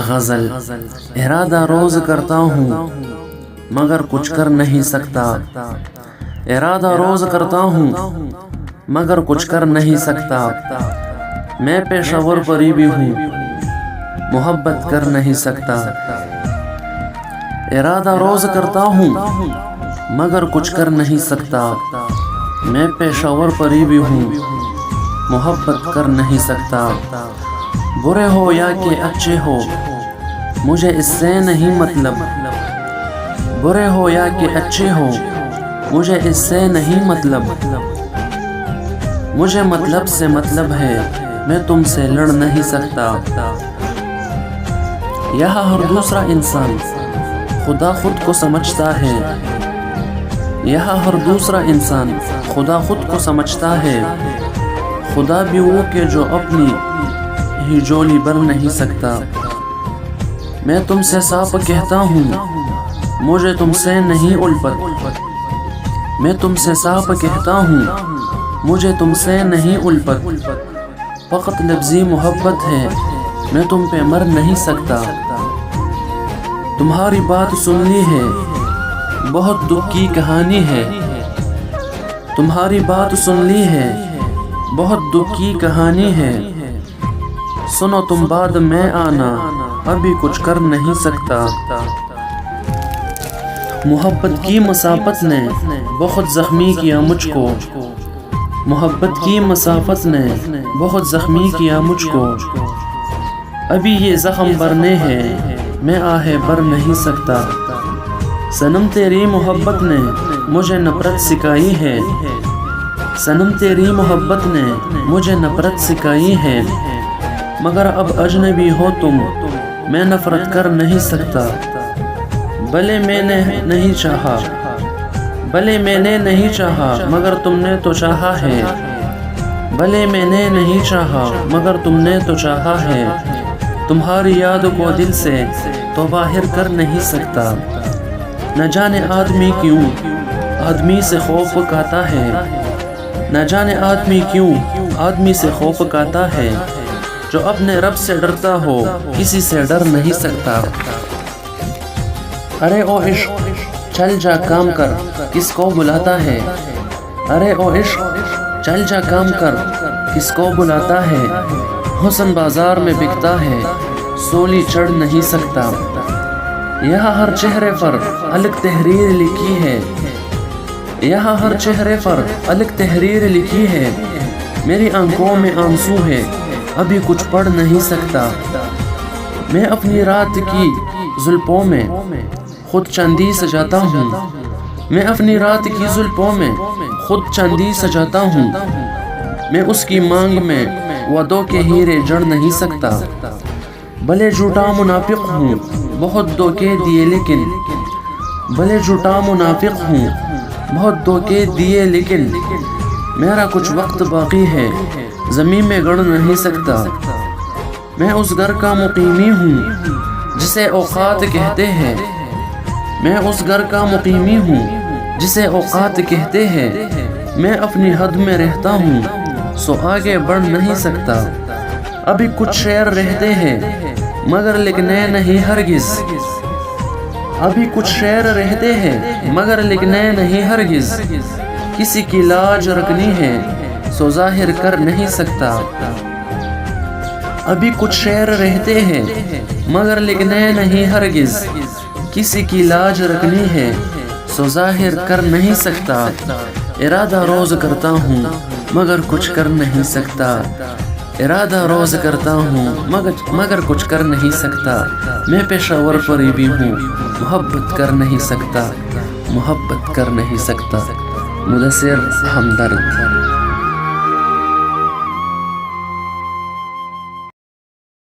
غزل ارادہ روز کرتا ہوں مگر کچھ کر نہیں سکتا، ارادہ روز کرتا ہوں مگر کچھ کر نہیں سکتا، میں پیشہ ور بھی ہوں محبت کر نہیں سکتا، ارادہ روز کرتا ہوں مگر کچھ کر نہیں سکتا، میں پیشہ ور بھی ہوں محبت کر نہیں سکتا، برے ہو یا کہ اچھے ہو مجھے اس سے نہیں مطلب، برے ہو یا کہ اچھے ہو مجھے اس سے نہیں مطلب، مجھے مطلب سے مطلب ہے میں تم سے لڑ نہیں سکتا، یہاں ہر دوسرا انسان خدا خود کو سمجھتا ہے، یہاں ہر دوسرا انسان خدا خود کو سمجھتا ہے، خدا بھی وہ کہ جو اپنی ہی جولی بن نہیں سکتا، میں تم سے صاف کہتا ہوں مجھے تم سے نہیں الفت، میں تم سے صاف کہتا ہوں مجھے تم سے نہیں الفت، فقط لفظی محبت ہے میں تم پہ مر نہیں سکتا، تمہاری بات سن لی ہے بہت دکھ کی کہانی ہے، تمہاری بات سن لی ہے بہت دکھ کی کہانی ہے، سنو تم بعد میں آنا ابھی کچھ کر نہیں سکتا، محبت کی مسافت نے بہت زخمی کیا مجھ کو، محبت کی مسافت نے بہت زخمی کیا مجھ کو، ابھی یہ زخم بھرنے ہیں میں آہے بھر نہیں سکتا، صنم تیری محبت نے مجھے نفرت سکھائی ہے، صنم تیری محبت نے مجھے نفرت سکھائی ہے، مگر اب اجنبی ہو تم میں نفرت کر نہیں سکتا، بھلے میں نے نہیں چاہا، بھلے میں نے نہیں چاہا مگر تم نے تو چاہا ہے، بھلے میں نے نہیں چاہا مگر تم نے تو چاہا ہے، تمہاری یاد کو دل سے تو باہر کر نہیں سکتا، نہ جانے آدمی کیوں آدمی سے خوف کھاتا ہے، نہ جانے آدمی کیوں آدمی سے خوف کھاتا ہے، جو اپنے رب سے ڈرتا ہو کسی سے ڈر نہیں سکتا، ارے او عشق چل جا کام کر کس کو بلاتا ہے، ارے او عشق چل جا کام کر کس کو بلاتا ہے، حسن بازار میں بکتا ہے سولی چڑھ نہیں سکتا، یہاں ہر چہرے پر الگ تحریر لکھی ہے، یہاں ہر چہرے پر الگ تحریر لکھی ہے، میری آنکھوں میں آنسو ہے ابھی کچھ پڑھ نہیں سکتا، میں اپنی رات کی زلفوں میں خود چاندی سجاتا ہوں، میں اپنی رات کی زلفوں میں خود چاندی سجاتا ہوں، میں اس کی مانگ میں وعدوں کے ہیرے جڑ نہیں سکتا، بھلے جھوٹا منافق ہوں بہت دھوکے دیے لیکن، بھلے جھوٹا منافق ہوں بہت دھوکے دیے لیکن، میرا کچھ وقت باقی ہے زمین میں گڑ نہیں سکتا، میں اس گھر کا مقیمی ہوں جسے اوقات کہتے ہیں، میں اس گھر کا مقیمی ہوں جسے اوقات کہتے ہیں، میں اپنی حد میں رہتا ہوں سو آگے بڑھ نہیں سکتا، ابھی کچھ شعر رہتے ہیں مگر لکھنے نہیں ہرگز، ابھی کچھ شعر رہتے ہیں مگر لکھنے نہیں ہرگز، کسی کی لاج رکھنی ہے سو ظاہر کر نہیں سکتا، ابھی کچھ شعر رہتے ہیں مگر لکھنے نہیں ہرگز، کسی کی لاج رکھنی ہے سو ظاہر کر نہیں سکتا، ارادہ روز کرتا ہوں مگر کچھ کر نہیں سکتا، ارادہ روز کرتا ہوں مگر کچھ کر نہیں سکتا، میں پیشہ ور بھی ہوں محبت کر نہیں سکتا، محبت کر نہیں سکتا، مدثر ہمدرد۔